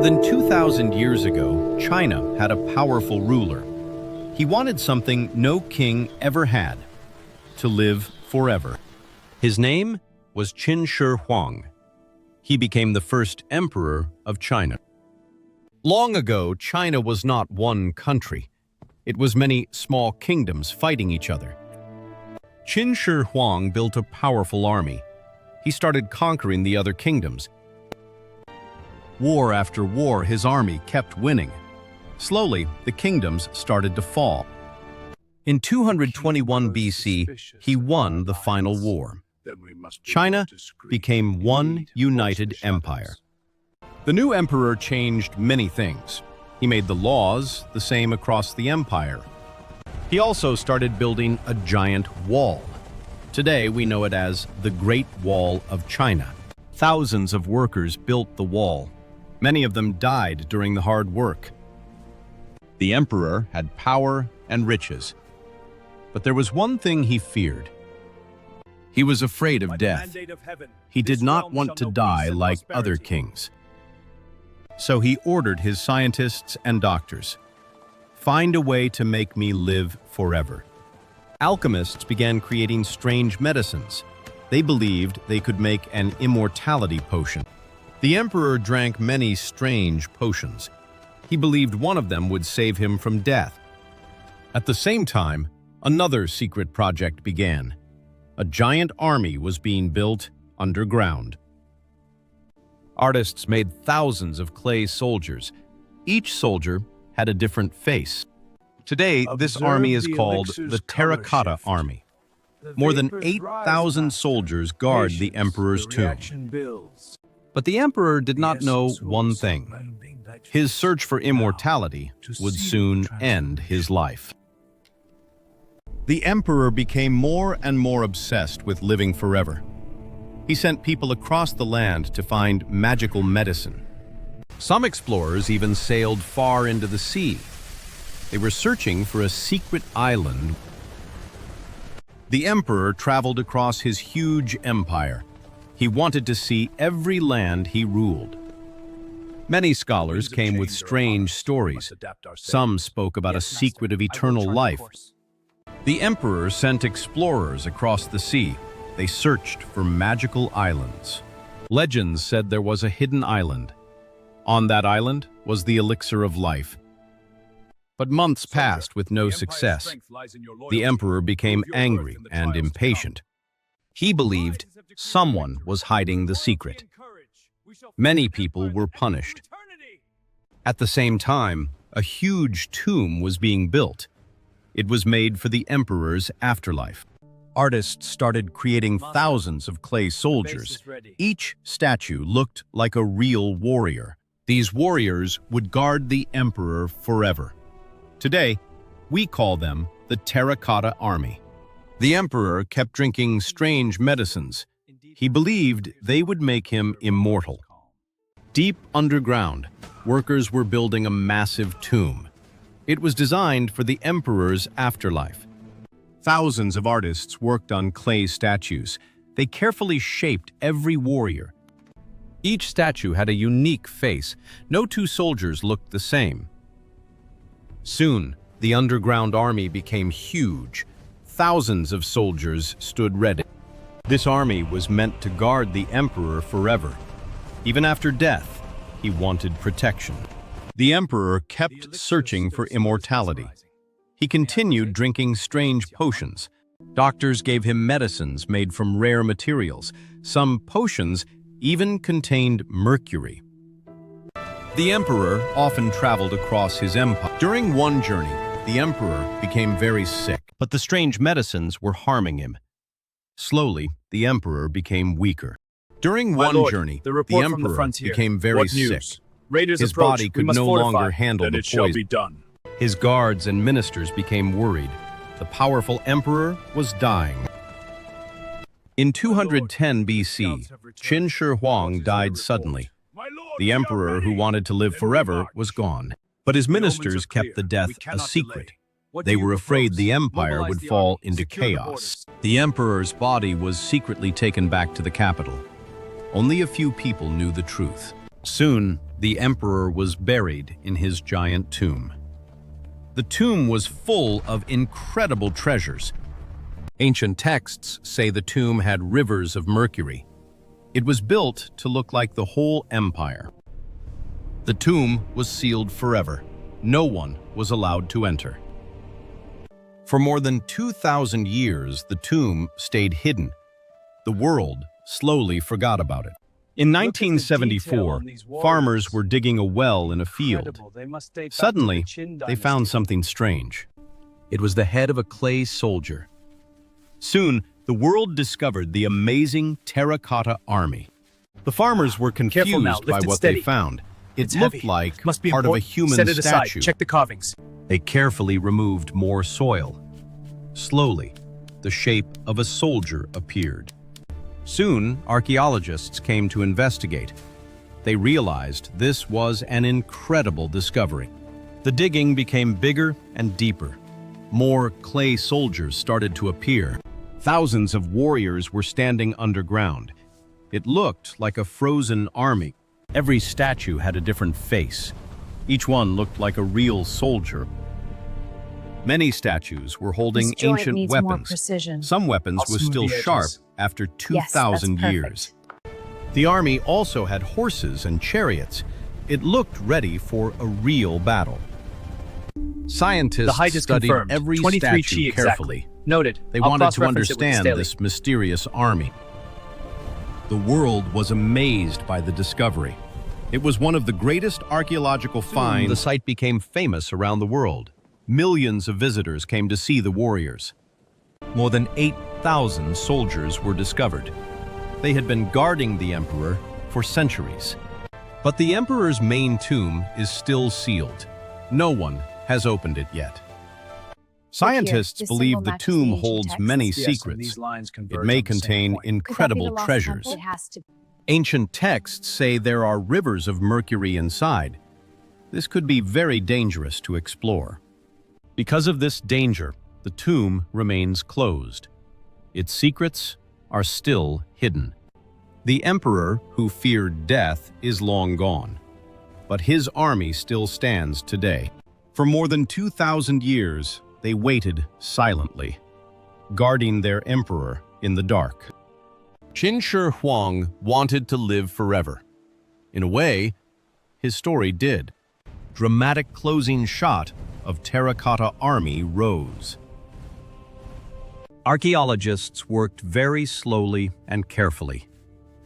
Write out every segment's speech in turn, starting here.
than 2,000 years ago, China had a powerful ruler. He wanted something no king ever had: to live forever. His name was Qin Shi Huang. He became the first emperor of China. Long ago, China was not one country. It was many small kingdoms fighting each other. Qin Shi Huang built a powerful army. He started conquering the other kingdoms. War after war, his army kept winning. Slowly, the kingdoms started to fall. In 221 BC, he won the final war. China became one united empire. The new emperor changed many things. He made the laws the same across the empire. He also started building a giant wall. Today, we know it as the Great Wall of China. Thousands of workers built the wall. Many of them died during the hard work. The emperor had power and riches. But there was one thing he feared. He was afraid of death. He did not want to die like other kings. So he ordered his scientists and doctors, "Find a way to make me live forever." Alchemists began creating strange medicines. They believed they could make an immortality potion. The emperor drank many strange potions. He believed one of them would save him from death. At the same time, another secret project began. A giant army was being built underground. Artists made thousands of clay soldiers. Each soldier had a different face. Today, this army is called the Terracotta Army. More than 8,000 soldiers guard the emperor's tomb. But the emperor did not know one thing. His search for immortality would soon end his life. The emperor became more and more obsessed with living forever. He sent people across the land to find magical medicine. Some explorers even sailed far into the sea. They were searching for a secret island. The emperor traveled across his huge empire. He wanted to see every land he ruled. Many scholars came with strange stories. Some spoke about a secret of eternal life. The emperor sent explorers across the sea. They searched for magical islands. Legends said there was a hidden island. On that island was the elixir of life. But months passed with no success. The emperor became angry and impatient. He believed someone was hiding the secret. Many people were punished. At the same time, a huge tomb was being built. It was made for the emperor's afterlife. Artists started creating thousands of clay soldiers. Each statue looked like a real warrior. These warriors would guard the emperor forever. Today, we call them the Terracotta Army. The emperor kept drinking strange medicines. He believed they would make him immortal. Deep underground, workers were building a massive tomb. It was designed for the emperor's afterlife. Thousands of artists worked on clay statues. They carefully shaped every warrior. Each statue had a unique face. No two soldiers looked the same. Soon, the underground army became huge. Thousands of soldiers stood ready. This army was meant to guard the emperor forever. Even after death, he wanted protection. The emperor kept searching for immortality. He continued drinking strange potions. Doctors gave him medicines made from rare materials. Some potions even contained mercury. The emperor often traveled across his empire. During one journey, the emperor became very sick, but the strange medicines were harming him. Slowly, the emperor became weaker. During one journey, the emperor became very sick. His body could no longer handle the poison. His guards and ministers became worried. The powerful emperor was dying. In 210 BC, Qin Shi Huang died suddenly. The emperor, who wanted to live forever, was gone. But his ministers kept the death a secret. They were afraid the empire would fall into chaos. The emperor's body was secretly taken back to the capital. Only a few people knew the truth. Soon, the emperor was buried in his giant tomb. The tomb was full of incredible treasures. Ancient texts say the tomb had rivers of mercury. It was built to look like the whole empire. The tomb was sealed forever. No one was allowed to enter. For more than 2,000 years, the tomb stayed hidden. The world slowly forgot about it. In 1974, farmers were digging a well in a field. Suddenly, they found something strange. It was the head of a clay soldier. Soon, the world discovered the amazing Terracotta Army. The farmers were confused by what they found. It looked like part of a human statue. Check the carvings. They carefully removed more soil. Slowly, the shape of a soldier appeared. Soon, archaeologists came to investigate. They realized this was an incredible discovery. The digging became bigger and deeper. More clay soldiers started to appear. Thousands of warriors were standing underground. It looked like a frozen army. Every statue had a different face. Each one looked like a real soldier. Many statues were holding ancient weapons. Some weapons were still sharp after 2,000 years. The army also had horses and chariots. It looked ready for a real battle. Scientists studied every statue carefully. Noted. They wanted to understand this mysterious army. The world was amazed by the discovery. It was one of the greatest archaeological finds. The site became famous around the world. Millions of visitors came to see the warriors. More than 8,000 soldiers were discovered. They had been guarding the emperor for centuries. But the emperor's main tomb is still sealed. No one has opened it yet. Scientists believe the tomb holds many secrets. It may contain incredible treasures. Ancient texts say there are rivers of mercury inside. This could be very dangerous to explore. Because of this danger, the tomb remains closed. Its secrets are still hidden. The emperor, who feared death, is long gone. But his army still stands today. For more than 2,000 years, they waited silently, guarding their emperor in the dark. Qin Shi Huang wanted to live forever. In a way, his story did. Dramatic closing shot of Terracotta Army rose. Archaeologists worked very slowly and carefully.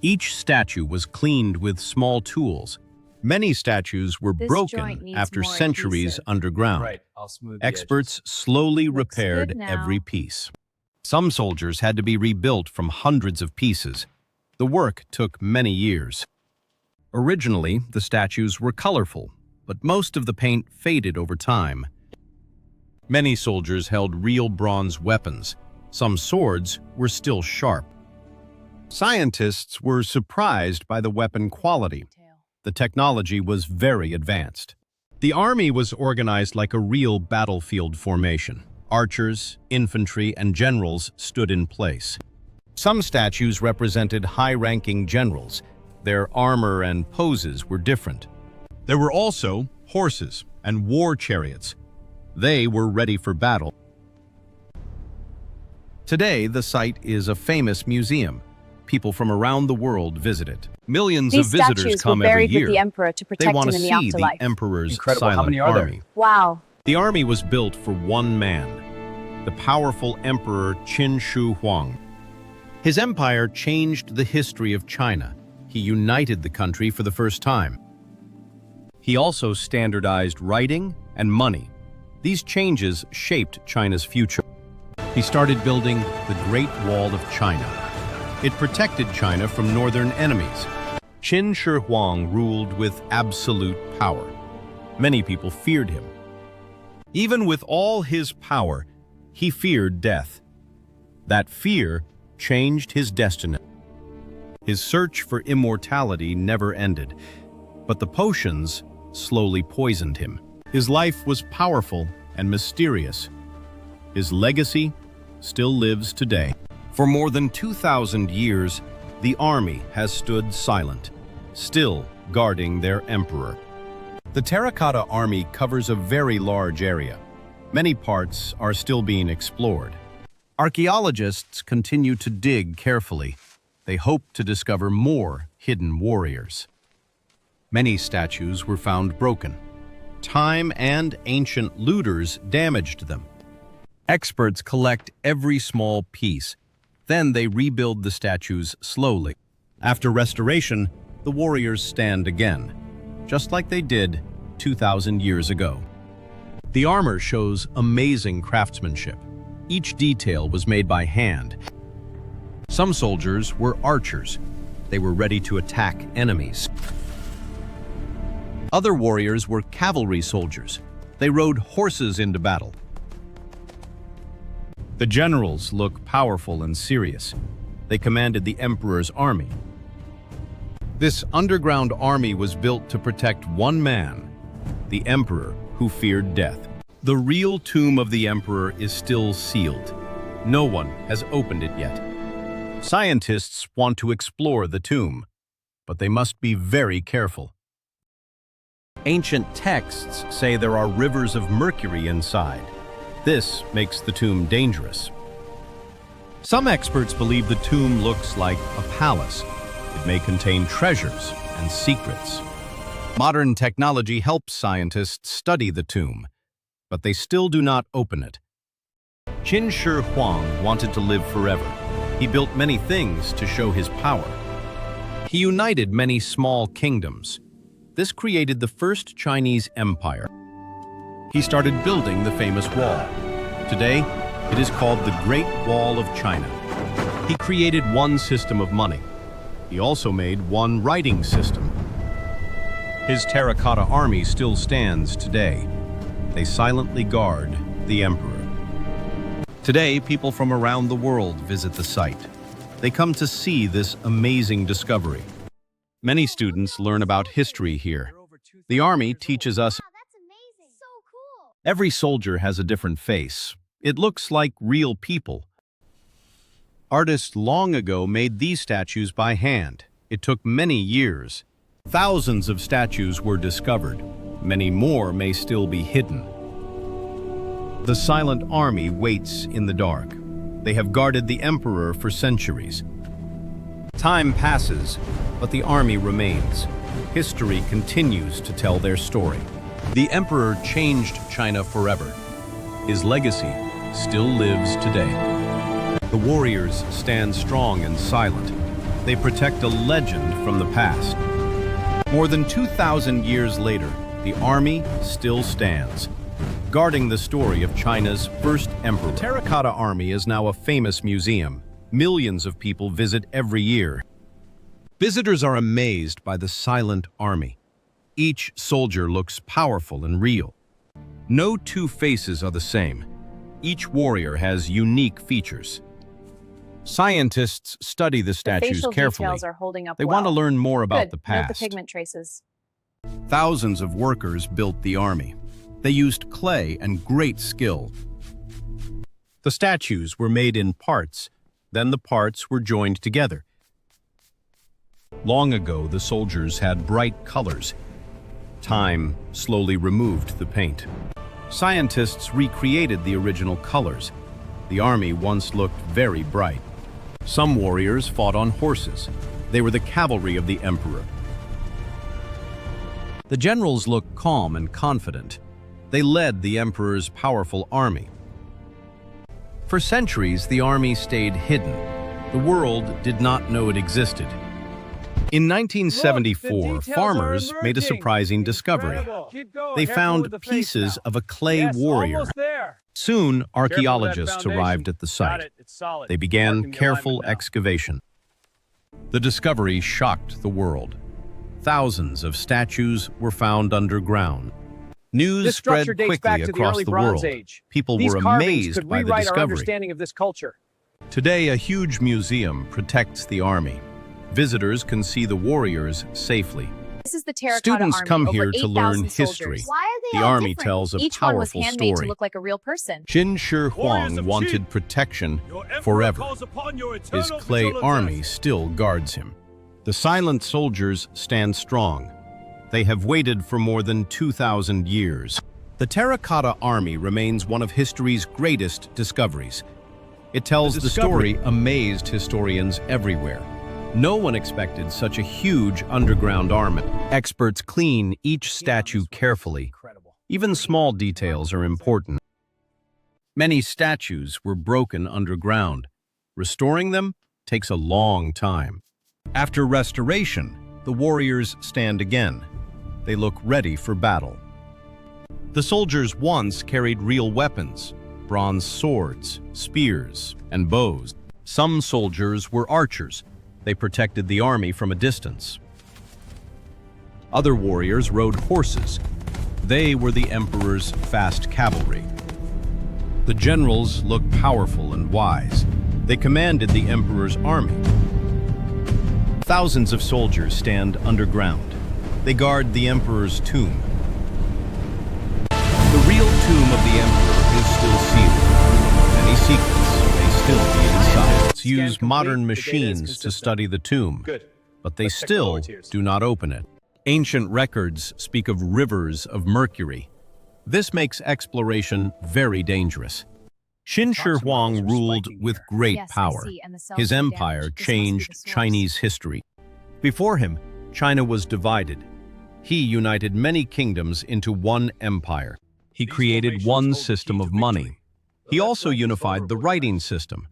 Each statue was cleaned with small tools. Many statues were broken after centuries underground. Experts slowly repaired every piece. Some soldiers had to be rebuilt from hundreds of pieces. The work took many years. Originally, the statues were colorful, but most of the paint faded over time. Many soldiers held real bronze weapons. Some swords were still sharp. Scientists were surprised by the weapon quality. The technology was very advanced. The army was organized like a real battlefield formation. Archers, infantry, and generals stood in place. Some statues represented high-ranking generals. Their armor and poses were different. There were also horses and war chariots. They were ready for battle. Today, the site is a famous museum. People from around the world visit it. Millions of visitors come every year. The emperor to protect they want to him in see the the emperor's silent are there? army. Wow. The army was built for one man, the powerful Emperor Qin Shi Huang. His empire changed the history of China. He united the country for the first time. He also standardized writing and money. These changes shaped China's future. He started building the Great Wall of China. It protected China from northern enemies. Qin Shi Huang ruled with absolute power. Many people feared him. Even with all his power, he feared death. That fear changed his destiny. His search for immortality never ended, but the potions slowly poisoned him. His life was powerful and mysterious. His legacy still lives today. For more than 2,000 years, the army has stood silent, still guarding their emperor. The Terracotta Army covers a very large area. Many parts are still being explored. Archaeologists continue to dig carefully. They hope to discover more hidden warriors. Many statues were found broken. Time and ancient looters damaged them. Experts collect every small piece. Then they rebuild the statues slowly. After restoration, the warriors stand again, just like they did 2,000 years ago. The armor shows amazing craftsmanship. Each detail was made by hand. Some soldiers were archers. They were ready to attack enemies. Other warriors were cavalry soldiers. They rode horses into battle. The generals look powerful and serious. They commanded the emperor's army. This underground army was built to protect one man, the emperor who feared death. The real tomb of the emperor is still sealed. No one has opened it yet. Scientists want to explore the tomb, but they must be very careful. Ancient texts say there are rivers of mercury inside. This makes the tomb dangerous. Some experts believe the tomb looks like a palace. It may contain treasures and secrets. Modern technology helps scientists study the tomb, but they still do not open it. Qin Shi Huang wanted to live forever. He built many things to show his power. He united many small kingdoms. This created the first Chinese empire. He started building the famous wall. Today, it is called the Great Wall of China. He created one system of money. He also made one writing system. His Terracotta Army still stands today. They silently guard the emperor. Today, people from around the world visit the site. They come to see this amazing discovery. Many students learn about history here. The army teaches us. Wow, that's amazing. So cool. Every soldier has a different face. It looks like real people. Artists long ago made these statues by hand. It took many years. Thousands of statues were discovered. Many more may still be hidden. The silent army waits in the dark. They have guarded the emperor for centuries. Time passes, but the army remains. History continues to tell their story. The emperor changed China forever. His legacy still lives today. The warriors stand strong and silent. They protect a legend from the past. More than 2,000 years later, the army still stands, guarding the story of China's first emperor. The Terracotta Army is now a famous museum. Millions of people visit every year. Visitors are amazed by the silent army. Each soldier looks powerful and real. No two faces are the same. Each warrior has unique features. Scientists study the statues carefully. Details are holding up They well. want to learn more about the Note past. the pigment traces. Thousands of workers built the army. They used clay and great skill. The statues were made in parts, then the parts were joined together. Long ago, the soldiers had bright colors. Time slowly removed the paint. Scientists recreated the original colors. The army once looked very bright. Some warriors fought on horses. They were the cavalry of the emperor. The generals looked calm and confident. They led the emperor's powerful army. For centuries, the army stayed hidden. The world did not know it existed. In 1974, farmers made a surprising discovery. They found pieces of a clay warrior. Soon, archaeologists arrived at the site. They began careful excavation. The discovery shocked the world. Thousands of statues were found underground. News spread quickly across the world. People were amazed by the discovery. Of this culture. Today, a huge museum protects the army. Visitors can see the warriors safely. This is the Terracotta Students Army. come Over here to learn 8,000 soldiers. history. Why are they The all army different? tells a Each one was powerful handmade story. to look like a real person. Qin Shi Warriors Huang of wanted Qin, protection your emperor forever. calls upon your His eternal clay vigilance. army still guards him. The silent soldiers stand strong. They have waited for more than 2,000 years. The Terracotta Army remains one of history's greatest discoveries. It tells the story amazed historians everywhere. No one expected such a huge underground army. Experts clean each statue carefully. Even small details are important. Many statues were broken underground. Restoring them takes a long time. After restoration, the warriors stand again. They look ready for battle. The soldiers once carried real weapons, bronze swords, spears, and bows. Some soldiers were archers. They protected the army from a distance. Other warriors rode horses. They were the emperor's fast cavalry. The generals looked powerful and wise. They commanded the emperor's army. Thousands of soldiers stand underground. They guard the emperor's tomb. The real tomb of the emperor is still sealed. Many secrets may still be inside. Use modern machines to study the tomb, but they still do not open it. Ancient records speak of rivers of mercury. This makes exploration very dangerous. Qin Shi Huang ruled with great power. His empire changed Chinese history. Before him, China was divided. He united many kingdoms into one empire. He created one system of money. He also unified the writing system.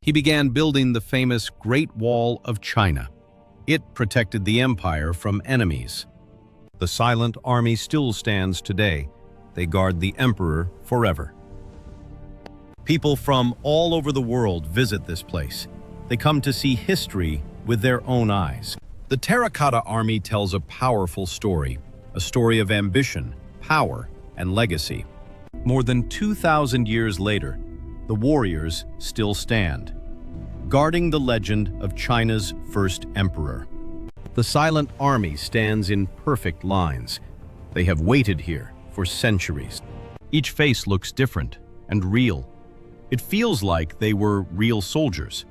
He began building the famous Great Wall of China. It protected the empire from enemies. The silent army still stands today. They guard the emperor forever. People from all over the world visit this place. They come to see history with their own eyes. The Terracotta Army tells a powerful story, a story of ambition, power, and legacy. More than 2,000 years later, the warriors still stand, guarding the legend of China's first emperor. The silent army stands in perfect lines. They have waited here for centuries. Each face looks different and real. It feels like they were real soldiers.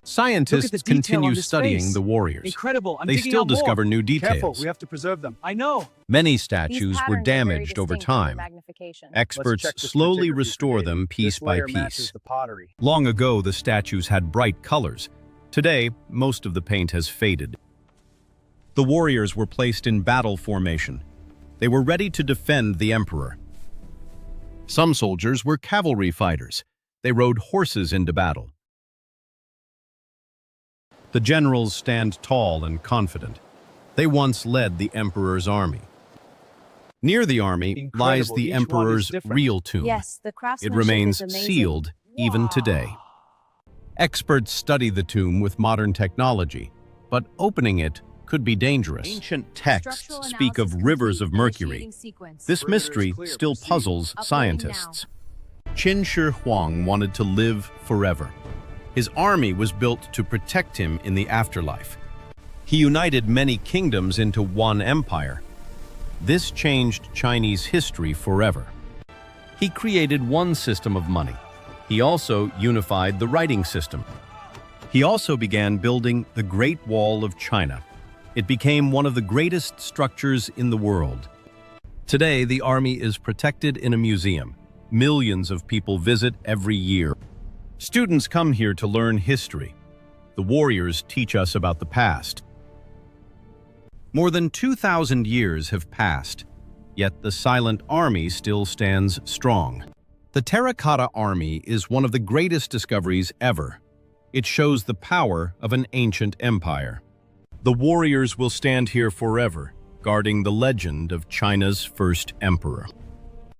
Scientists continue studying the warriors. Incredible. They still discover new details. Careful, we have to preserve them. I know. Many statues were damaged over time. Experts slowly restore them piece by piece. Long ago, the statues had bright colors. Today, most of the paint has faded. The warriors were placed in battle formation. They were ready to defend the emperor. Some soldiers were cavalry fighters. They rode horses into battle. The generals stand tall and confident. They once led the emperor's army. Near the army lies the emperor's real tomb. Yes, the It craftsmanship remains is amazing. sealed even today. Experts study the tomb with modern technology, but opening it could be dangerous. Ancient texts Structural speak of analysis rivers complete. of mercury. Initiating sequence. This mystery still puzzles scientists. Qin Shi Huang wanted to live forever. His army was built to protect him in the afterlife. He united many kingdoms into one empire. This changed Chinese history forever. He created one system of money. He also unified the writing system. He also began building the Great Wall of China. It became one of the greatest structures in the world. Today, the army is protected in a museum. Millions of people visit every year. Students come here to learn history. The warriors teach us about the past. More than 2,000 years have passed, yet the silent army still stands strong. The Terracotta Army is one of the greatest discoveries ever. It shows the power of an ancient empire. The warriors will stand here forever, guarding the legend of China's first emperor.